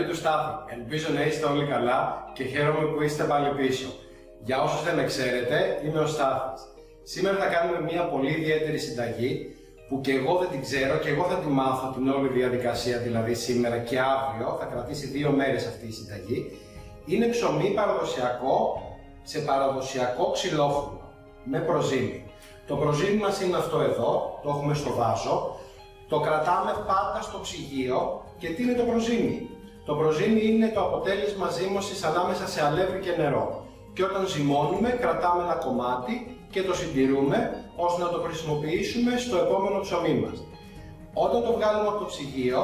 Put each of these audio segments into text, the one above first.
του Στάθη, ελπίζω να είστε όλοι καλά και χαίρομαι που είστε πάλι πίσω. Για όσους δεν με ξέρετε, είμαι ο Στάθης. Σήμερα θα κάνουμε μια πολύ ιδιαίτερη συνταγή που και εγώ δεν την ξέρω και εγώ θα τη μάθω την όλη διαδικασία, δηλαδή σήμερα και αύριο, θα κρατήσει 2 μέρες αυτή η συνταγή. Είναι ψωμί παραδοσιακό σε παραδοσιακό ξυλόφουρνο με προζύμι. Το προζύμι μας είναι αυτό εδώ, το έχουμε στο βάζο. Το κρατάμε πάντα στο ψυγείο. Και τι είναι το προζύμι? Το προζύμι είναι το αποτέλεσμα ζύμωσης ανάμεσα σε αλεύρι και νερό. Και όταν ζυμώνουμε, κρατάμε ένα κομμάτι και το συντηρούμε ώστε να το χρησιμοποιήσουμε στο επόμενο ψωμί μας. Όταν το βγάλουμε από το ψυγείο,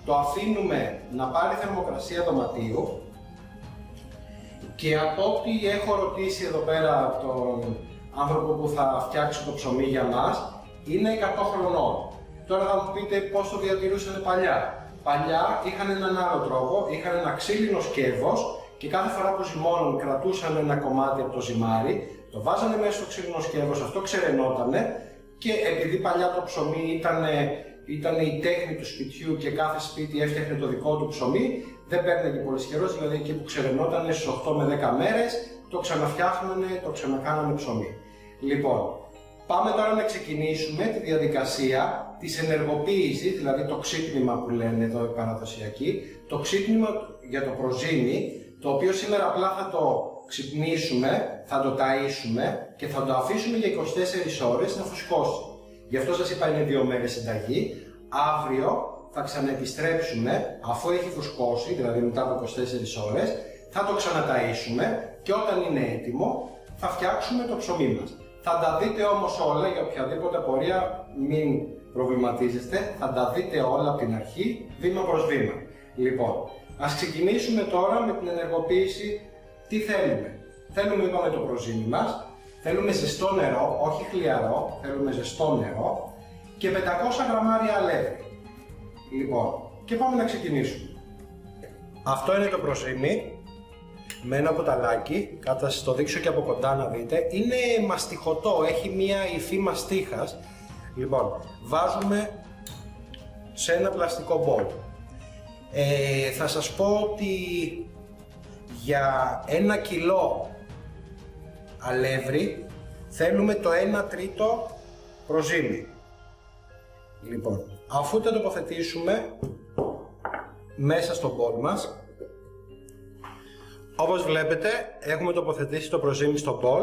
το αφήνουμε να πάρει θερμοκρασία δωματίου και από ό,τι έχω ρωτήσει εδώ πέρα τον άνθρωπο που θα φτιάξει το ψωμί για μας, είναι 100 χρονών. Τώρα θα μου πείτε πώς το διατηρούσαν παλιά. Παλιά είχαν έναν άλλο τρόπο, είχαν ένα ξύλινο σκεύος και κάθε φορά που ζυμώνουν κρατούσαν ένα κομμάτι από το ζυμάρι, το βάζανε μέσα στο ξύλινο σκεύος, αυτό ξεραινότανε και επειδή παλιά το ψωμί ήταν η τέχνη του σπιτιού και κάθε σπίτι έφτιαχνε το δικό του ψωμί, δεν παίρναγε πολύ καιρός, δηλαδή εκεί που ξεραινότανε στις 8 με 10 μέρες, το ξαναφτιάχνανε, το ξανακάνανε ψωμί. Λοιπόν, πάμε τώρα να ξεκινήσουμε τη διαδικασία της ενεργοποίησης, δηλαδή το ξύπνημα που λένε εδώ οι παραδοσιακοί, το ξύπνημα για το προζύμι, το οποίο σήμερα απλά θα το ξυπνήσουμε, θα το ταΐσουμε και θα το αφήσουμε για 24 ώρες να φουσκώσει. Γι' αυτό σας είπα είναι 2 μέρες συνταγή. Αύριο θα ξαναεπιστρέψουμε, αφού έχει φουσκώσει, δηλαδή μετά από 24 ώρες, θα το ξαναταΐσουμε και όταν είναι έτοιμο θα φτιάξουμε το ψωμί μας. Θα τα δείτε όμως όλα, για οποιαδήποτε απορία μην προβληματίζεστε, θα τα δείτε όλα από την αρχή, βήμα προς βήμα. Λοιπόν, ας ξεκινήσουμε τώρα με την ενεργοποίηση. Τι θέλουμε? Θέλουμε, είπαμε, το προζύμι μας, θέλουμε ζεστό νερό, όχι χλιαρό, θέλουμε ζεστό νερό και 500 γραμμάρια αλεύρι. Λοιπόν, και πάμε να ξεκινήσουμε. Αυτό είναι το προζύμι. Με ένα ποταλάκι, θα σας το δείξω και από κοντά να δείτε, είναι μαστιχωτό, έχει μία υφή μαστίχας. Λοιπόν, βάζουμε σε ένα πλαστικό μπολ. Θα σας πω ότι για 1 κιλό αλεύρι θέλουμε το 1 τρίτο προζύμι. Λοιπόν, αφού το τοποθετήσουμε μέσα στο μπολ μας, όπως βλέπετε, έχουμε τοποθετήσει το προζύμι στο μπολ.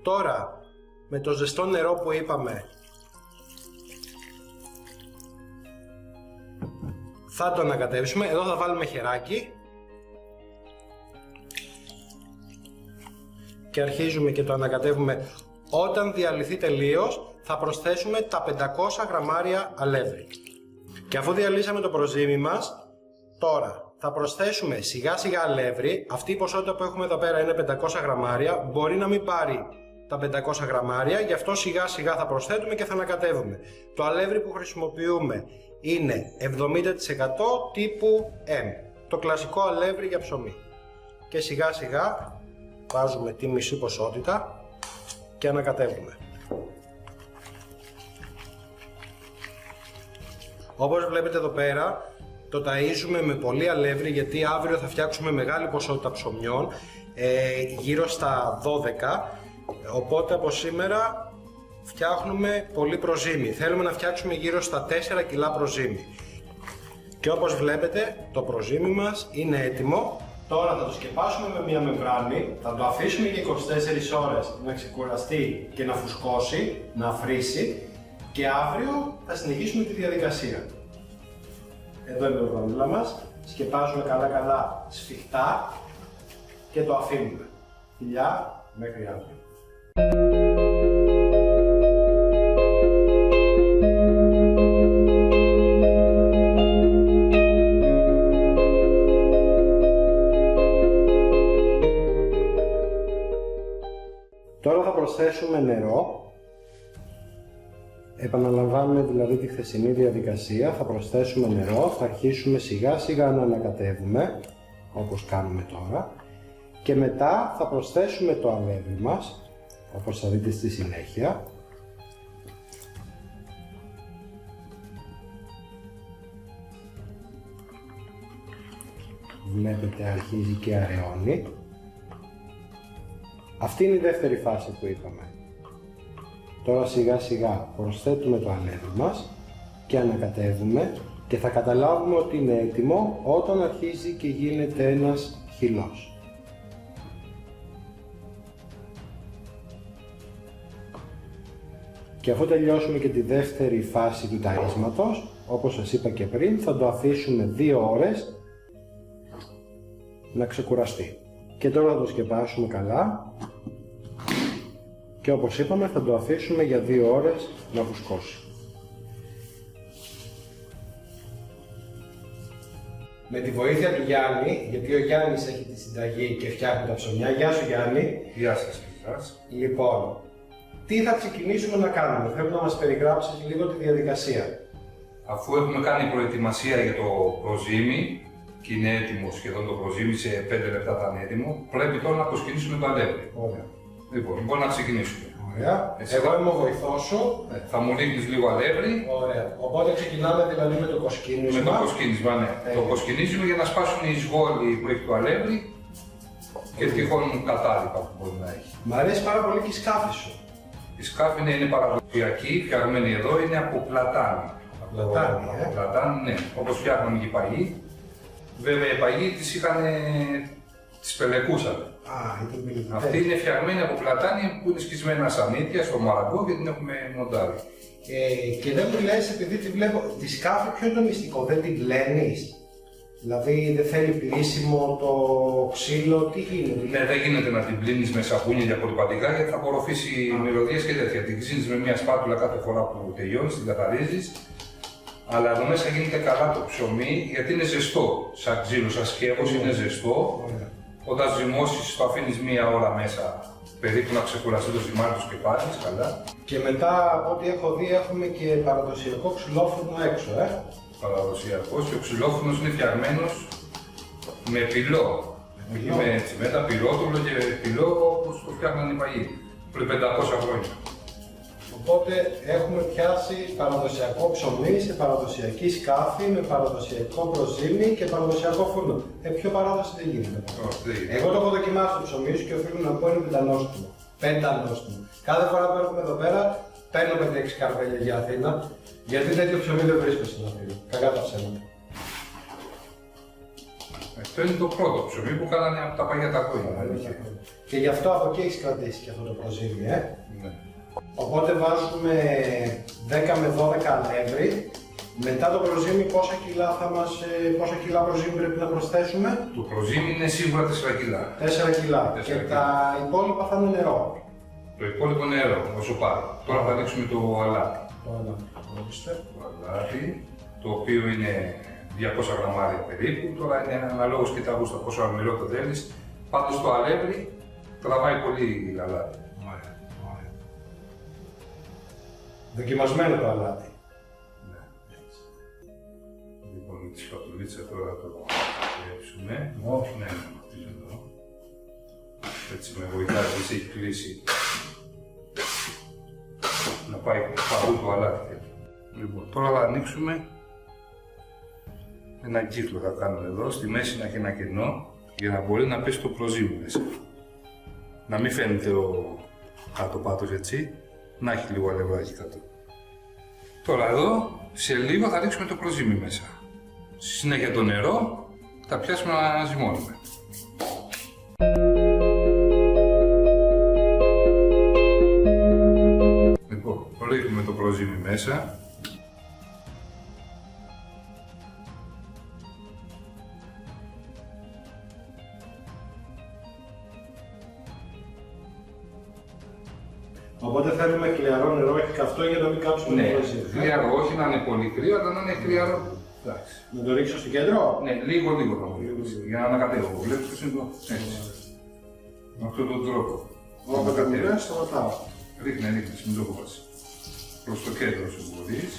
Τώρα, με το ζεστό νερό που είπαμε, θα το ανακατεύσουμε. Εδώ θα βάλουμε χεράκι και αρχίζουμε και το ανακατεύουμε. Όταν διαλυθεί τελείως, θα προσθέσουμε τα 500 γραμμάρια αλεύρι. Και αφού διαλύσαμε το προζύμι μας, τώρα θα προσθέσουμε σιγά σιγά αλεύρι. Αυτή η ποσότητα που έχουμε εδώ πέρα είναι 500 γραμμάρια. Μπορεί να μην πάρει τα 500 γραμμάρια, γι' αυτό σιγά σιγά θα προσθέτουμε και θα ανακατεύουμε. Το αλεύρι που χρησιμοποιούμε είναι 70% τύπου M. Το κλασικό αλεύρι για ψωμί. Και σιγά σιγά βάζουμε τη μισή ποσότητα και ανακατεύουμε. Όπως βλέπετε εδώ πέρα, το ταΐζουμε με πολύ αλεύρι γιατί αύριο θα φτιάξουμε μεγάλη ποσότητα ψωμιών, γύρω στα 12, οπότε από σήμερα φτιάχνουμε πολύ προζύμι. Θέλουμε να φτιάξουμε γύρω στα 4 κιλά προζύμι. Και όπως βλέπετε το προζύμι μας είναι έτοιμο. Τώρα θα το σκεπάσουμε με μια μεμβράνη, θα το αφήσουμε για 24 ώρες να ξεκουραστεί και να φουσκώσει, να αφρίσει και αύριο θα συνεχίσουμε τη διαδικασία. Εδώ είναι το γρανούλα μας, σκεπάζουμε καλά σφιχτά και το αφήνουμε. Φιλιά, μέχρι αύριο. Τώρα θα προσθέσουμε νερό. Επαναλαμβάνουμε δηλαδή τη χθεσινή διαδικασία, θα προσθέσουμε νερό, θα αρχίσουμε σιγά σιγά να ανακατεύουμε, όπως κάνουμε τώρα, και μετά θα προσθέσουμε το αλεύρι μας, όπως θα δείτε στη συνέχεια. βλέπετε αρχίζει και αραιώνει. Αυτή είναι η δεύτερη φάση που είπαμε. Τώρα σιγά σιγά προσθέτουμε το αλεύρι μας και ανακατεύουμε και θα καταλάβουμε ότι είναι έτοιμο όταν αρχίζει και γίνεται ένας χυλός. Και αφού τελειώσουμε και τη δεύτερη φάση του ταΐσματος, όπως σας είπα και πριν, θα το αφήσουμε 2 ώρες να ξεκουραστεί. Και τώρα θα το σκεπάσουμε καλά και όπως είπαμε θα το αφήσουμε για 2 ώρες να φουσκώσει. Με τη βοήθεια του Γιάννη, γιατί ο Γιάννης έχει τη συνταγή και φτιάχνει τα ψωμιά. Γεια σου Γιάννη. Γεια σας. Λοιπόν, τι θα ξεκινήσουμε να κάνουμε, θέλω να μας περιγράψεις λίγο τη διαδικασία. Αφού έχουμε κάνει προετοιμασία για το προζύμι και είναι έτοιμο σχεδόν το προζύμι, σε 5 λεπτά θα είναι έτοιμο, πρέπει τώρα να προσκυνήσουμε το αλεύρι. Ωραία. Λοιπόν, μπορούμε να ξεκινήσουμε. Ωραία. Εγώ είμαι ο βοηθός σου. Θα μου ρίχνεις λίγο αλεύρι. Ωραία. Οπότε ξεκινάμε δηλαδή με το κοσκίνισμα. Με το κοσκίνισμα, ναι. Το κοσκινίζουμε για να σπάσουν οι σγόλοι που έχει το αλεύρι και τυχόν κατάλοιπα που μπορεί να έχει. Μ' αρέσει πάρα πολύ και η σκάφη σου. Η σκάφη είναι παραδοσιακή, φτιαγμένη εδώ, είναι από πλατάνη. Πλατάνη, ναι. Όπως φτιάχναμε και οι παγιοί. Βέβαια οι παγιοί τις πελεκούσαν. Αυτή είναι φτιαγμένη από πλατάνη που είναι σκισμένα σανίδια στο μαραγκό και την έχουμε μοντάρει. Και δεν μου λες, επειδή τη βλέπω, τη σκάφη ποιο είναι το μυστικό, δεν την πλένεις? Δηλαδή δεν θέλει πλύσιμο το ξύλο, τι γίνεται? Ναι, δεν γίνεται να την πλύνεις με σαπούνια για πολυπαντικά γιατί θα απορροφήσει μυρωδιές και τέτοια. Την ξύνεις με μια σπάτουλα κάθε φορά που τελειώνεις, την καθαρίζεις. Αλλά εδώ μέσα γίνεται καλά το ψωμί γιατί είναι ζεστό. Σαν ξύλο, σαν σκεύος είναι ζεστό. Όταν ζυμώσεις το αφήνεις 1 ώρα μέσα περίπου να ξεκουραστεί το ζυμάρι του και πάρεις καλά. Και μετά από ό,τι έχω δει έχουμε και παραδοσιακό ξυλόφουρνο έξω, Παραδοσιακός και ο ξυλόφουρνος είναι φτιαγμένος με πυλό. Όχι με τσιμέτα, πυλότουλο και πυλό όπως το φτιάχναν οι παγιοί πριν 500 χρόνια. Οπότε έχουμε πιάσει παραδοσιακό ψωμί σε παραδοσιακή σκάφη με παραδοσιακό προζύμι και παραδοσιακό φούρνο. Πιο παράδοση δεν γίνεται. Εγώ το έχω δοκιμάσει το ψωμί σου και οφείλω να πω είναι πεντανόστιμο. Πεντανόστιμο. Κάθε φορά που έρχομαι εδώ πέρα παίρνω 5-6 καρβέλια για Αθήνα, γιατί τέτοιο ψωμί δεν βρίσκω στην Αθήνα. Κακά τα ψέματα. Αυτό είναι το πρώτο ψωμί που κάνανε από τα παλιά τα χρόνια. Και γι' αυτό από εκεί έχει κρατήσει και αυτό το προζύμι, Ναι. Οπότε βάζουμε 10 με 12 αλεύρι. Μετά το προζύμι πόσα κιλά προζύμι πρέπει να προσθέσουμε? Το προζύμι είναι σίγουρα 4 κιλά. 4 κιλά. Και τα υπόλοιπα θα είναι νερό. Το υπόλοιπο νερό, όσο πάρει. Τώρα θα ρίξουμε το αλάτι. Το αλάτι, το οποίο είναι 200 γραμμάρια περίπου. Τώρα είναι αναλόγως και τα γούστα πόσο αλμυρό το θέλεις. Πάντως το αλεύρι τραβάει πολύ αλάτι. Δοκιμασμένο το αλάτι. Ναι. Λοιπόν, με τη σπατουλίτσα τώρα το κλέψουμε. Ναι, εδώ. Έτσι με βοηθάει και έχει κλείσει να πάει παγού το αλάτι. Λοιπόν, τώρα θα ανοίξουμε ένα κύκλο θα κάνουμε εδώ, στη μέση να έχει ένα κενό για να μπορεί να πέσει το προζύμι μέσα. Να μην φαίνεται ο κάτω πάτος έτσι. Να έχει λίγο αλευράκι κάτω. Τώρα εδώ, σε λίγο θα ρίξουμε το προζύμι μέσα. Στη συνέχεια το νερό, θα πιάσουμε να ζυμώνουμε. Λοιπόν, ρίχνουμε το προζύμι μέσα. Οπότε θέλουμε κλιαρό νερό, όχι καυτό για να μην κάψουμε το προζύμι. Κλιαρό, όχι να είναι πολύ κρύο, αλλά να είναι κλιαρό. Εντάξει. Να το ρίξω στο κέντρο? Ναι, λίγο θα μου ρίξω. Για να ανακατεύω. Βλέπεις ποιος είναι το. Έτσι. Με αυτόν τον τρόπο. Όταν κατεβαίνει, σταματάω. Ρίχνε, μην το κόβεις. Προς το κέντρο σου μπορείς.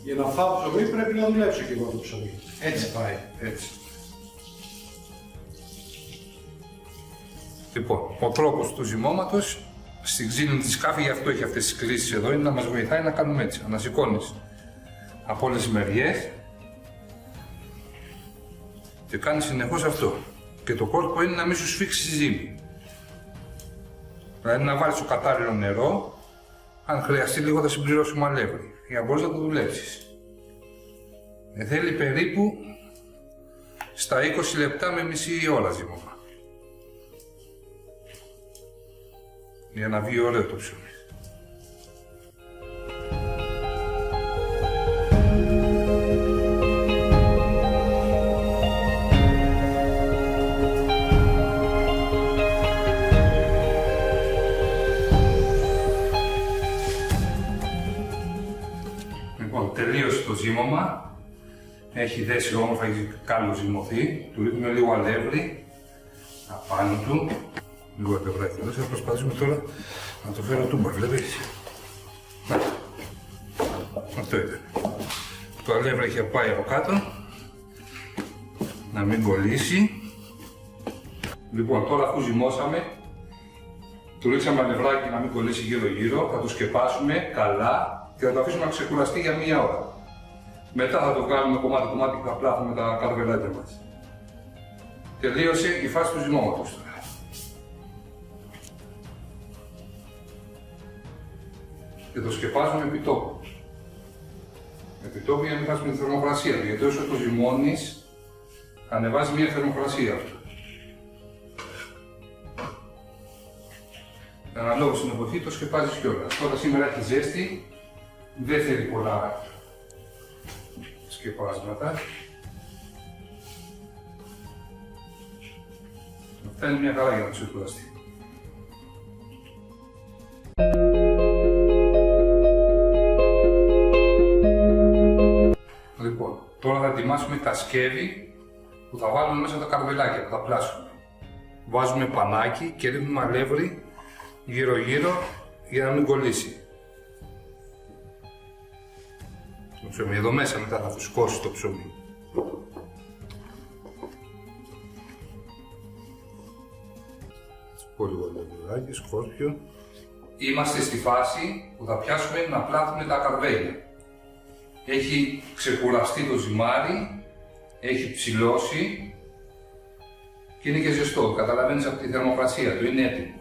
Για να φάω ψωμί πρέπει να δουλέψω και εγώ το ψωμί. Έτσι πάει. Έτσι. Λοιπόν, ο τρόπος του ζυμώματος στην ξύλινη τη σκάφη, γι' αυτό έχει αυτές τις κλίσεις εδώ, είναι να μας βοηθάει να κάνουμε έτσι. Ανασηκώνεις από όλες τις μεριές και κάνεις συνεχώς αυτό. Και το κόλπο είναι να μην σου σφίξει η ζύμη. Δηλαδή να βάλεις το κατάλληλο νερό, αν χρειαστεί λίγο θα συμπληρώσουμε αλεύρι, για να μπορείς να το δουλέψεις. Θέλει περίπου στα 20 λεπτά με μισή ώρα ζύμωμα. Για να βγει ωραίο το ψωμί. Λοιπόν, τελείωσε το ζύμωμα. Έχει δέσει όμορφα, έχει κάλλο ζυμωθεί. Του ρίχνουμε λίγο αλεύρι απάνω του. Λίγο αλευράκι εδώ. Θα προσπαθήσουμε τώρα να το φέρω τούμπα, βλέπεις. Αυτό ήταν. Το αλεύρι έχει πάει από κάτω. Να μην κολλήσει. Λοιπόν, τώρα αφού ζυμώσαμε, του ρίξαμε αλευράκι να μην κολλήσει γύρω-γύρω. Θα το σκεπάσουμε καλά και θα το αφήσουμε να ξεκουραστεί για μία ώρα. Μετά θα το βγάλουμε κομμάτι-κομμάτι και θα πλάθουμε τα καρβελάκια μας. Τελείωσε η φάση του ζυμώματος τώρα. Και το σκεπάζουμε επί τόπου. Επί τόπου για να μην χάσουμε τη θερμοκρασία του, γιατί όσο το ζυμώνεις, ανεβάζει μια θερμοκρασία αυτό. Αναλόγως στην εποχή το σκεπάζεις κιόλας. Τώρα σήμερα έχει ζέστη, δεν θέλει πολλά σκεπάσματα. Αυτά είναι μια χαρά για να ξεκουραστεί. Λοιπόν, τώρα θα ετοιμάσουμε τα σκεύη που θα βάλουμε μέσα τα καρβελάκια, που θα πλάσουμε. Βάζουμε πανάκι και ρίχνουμε αλεύρι γύρω-γύρω για να μην κολλήσει. Το ψωμί εδώ μέσα μετά θα φουσκώσει το ψωμί. Πολύ αλευράκι, σκόρπιο. Είμαστε στη φάση που θα πιάσουμε να πλάθουμε τα καρβέλια. Έχει ξεκουραστεί το ζυμάρι, έχει ψηλώσει και είναι και ζεστό. Καταλαβαίνεις από τη θερμοκρασία του, είναι έτοιμο.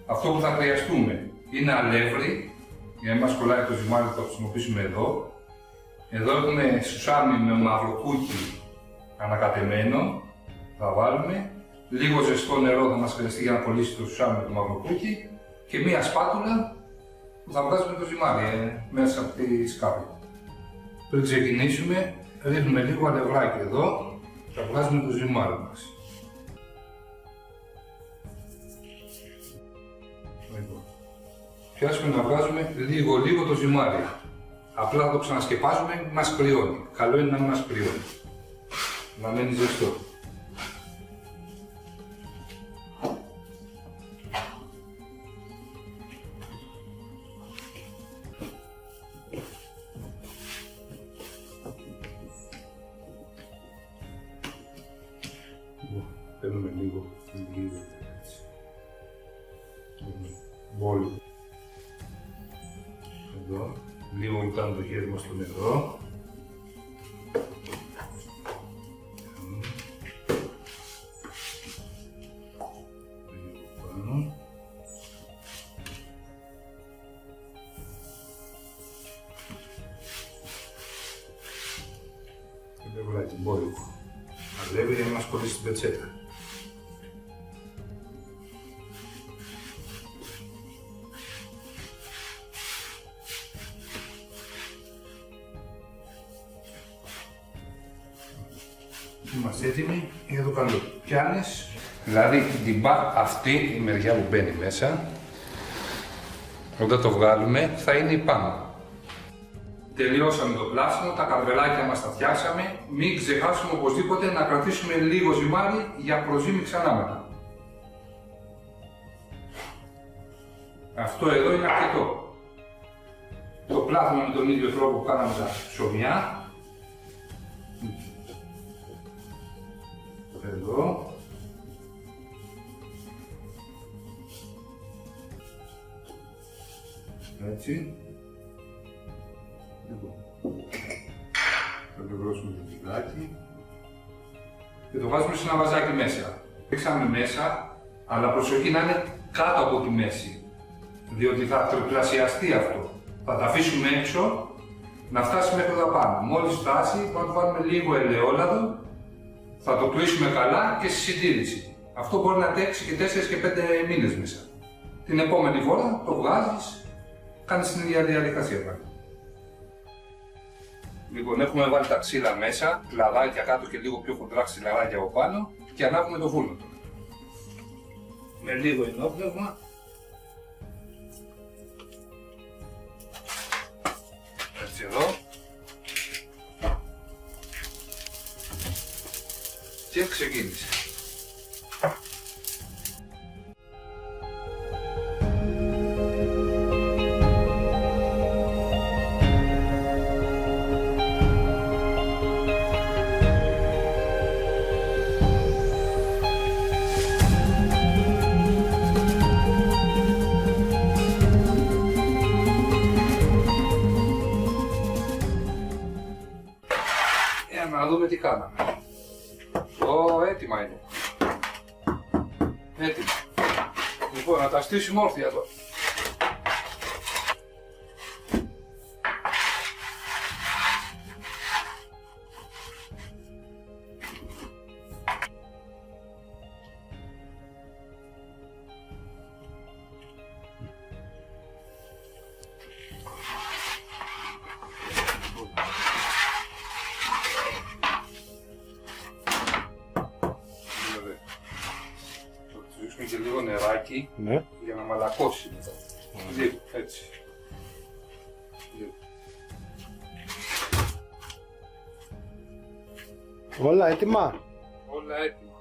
Αυτό που θα χρειαστούμε είναι αλεύρι, για να μην μας κολλάει το ζυμάρι που θα χρησιμοποιήσουμε εδώ. Εδώ έχουμε σουσάμι με μαυροκούκι ανακατεμένο, θα βάλουμε. Λίγο ζεστό νερό θα μας χρειαστεί για να κολλήσει το σουσάμι με το μαυροκούκι και μία σπάτουλα που θα βγάζουμε το ζυμάρι μέσα από τη σκάφη. Πριν ξεκινήσουμε, ρίχνουμε λίγο αλευράκι εδώ και θα βγάζουμε το ζυμάρι μας. Πιάσουμε να βγάζουμε λίγο το ζυμάρι. Απλά θα το ξανασκεπάζουμε, μην μας κρυώνει. Καλό είναι να μην μας κρυώνει. Να μένει ζεστό. Παίρνουμε λίγο έτσι. Μπόλι. Εδώ. Λίγο βουτάμε το χέρι μας στο νερό. Λίγο πάνω. Και δεν βράει την πόλη. Αλεύει για να μας κολλήσει την πετσέτα. Είμαστε έτοιμοι για το καλό. Πιάνεις, δηλαδή την αυτή η μεριά που μπαίνει μέσα, όταν το βγάλουμε θα είναι η πάνω. Τελειώσαμε το πλάσιμο, τα καρβελάκια μας τα φτιάξαμε. Μην ξεχάσουμε οπωσδήποτε να κρατήσουμε λίγο ζυμάρι για προζύμι ξανά μετά. Αυτό εδώ είναι αρκετό. Το πλάθουμε με τον ίδιο τρόπο που κάναμε τα ψωμιά. Εδώ. Έτσι. Θα το βρώσουμε το τυκλάκι. Και το βάζουμε σε ένα βαζάκι μέσα. Ρίξαμε μέσα, αλλά προσοχή να είναι κάτω από τη μέση. Διότι θα τριπλασιαστεί αυτό. Θα τα αφήσουμε έξω να φτάσει μέχρι εδώ πάνω. Μόλις φτάσει, θα το βάλουμε λίγο ελαιόλαδο, θα το κλείσουμε καλά και στη συντήρηση. Αυτό μπορεί να τρέξει και 4 και 5 μήνες μέσα. Την επόμενη φορά το βγάζεις, κάνεις την ίδια διαδικασία. Λοιπόν, έχουμε βάλει τα ξύλα μέσα, λαδάκια κάτω και λίγο πιο χοντρά ξυλαράκια από πάνω και ανάβουμε το φούρνο τώρα. Με λίγο ενόπνευμα. Έτσι εδώ. Και ξεκίνησε. Να δούμε τι κάναμε. Έτοιμα είναι. Έτοιμα. Λοιπόν, να τα στήσουμε όρθια τώρα. Και λίγο νεράκι, ναι, για να μαλακώσει μετά. Λίγο, έτσι. Λίγο. Όλα έτοιμα. Όλα έτοιμα.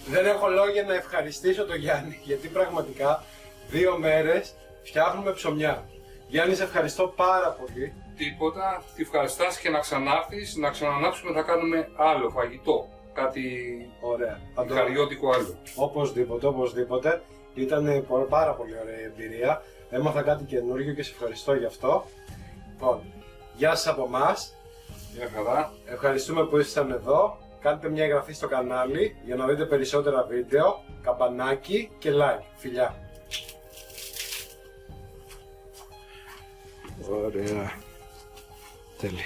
Δεν έχω λόγια να ευχαριστήσω τον Γιάννη, γιατί πραγματικά 2 μέρες φτιάχνουμε ψωμιά. Γιάννη, σε ευχαριστώ πάρα πολύ. Τίποτα, τη ευχαριστάς και να ξανάρθεις, να ξανανάψουμε, θα κάνουμε άλλο φαγητό. Κάτι ωραία, καριώτικο άλλο. Οπωσδήποτε, οπωσδήποτε. Ήταν πάρα πολύ ωραία η εμπειρία. Έμαθα κάτι καινούργιο και σε ευχαριστώ γι' αυτό. Λοιπόν, γεια σας από εμάς. Γεια χαρά. Ευχαριστούμε που ήσασταν εδώ. Κάντε μια εγγραφή στο κανάλι για να δείτε περισσότερα βίντεο. Καμπανάκι και like. Φιλιά. Ωραία. Τέλεια.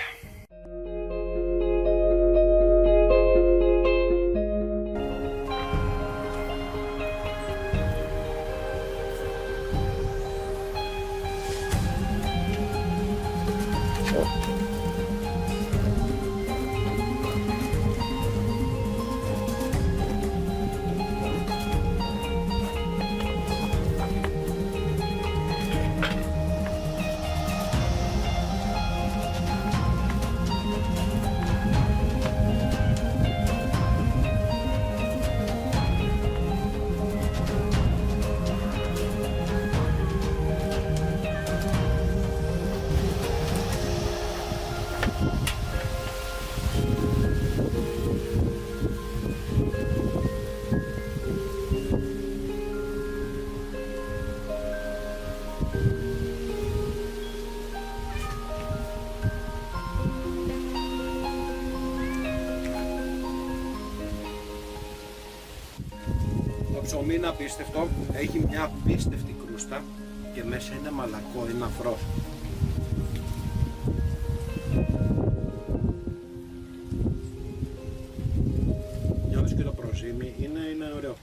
Το ψωμί είναι απίστευτο, έχει μια απίστευτη κρούστα και μέσα είναι μαλακό, είναι αφρός. Νιώθεις και το προζύμι, είναι ωραίο.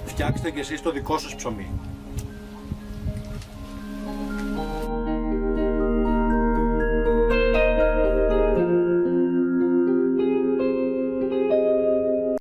Φτιάξτε και εσείς το δικό σας ψωμί.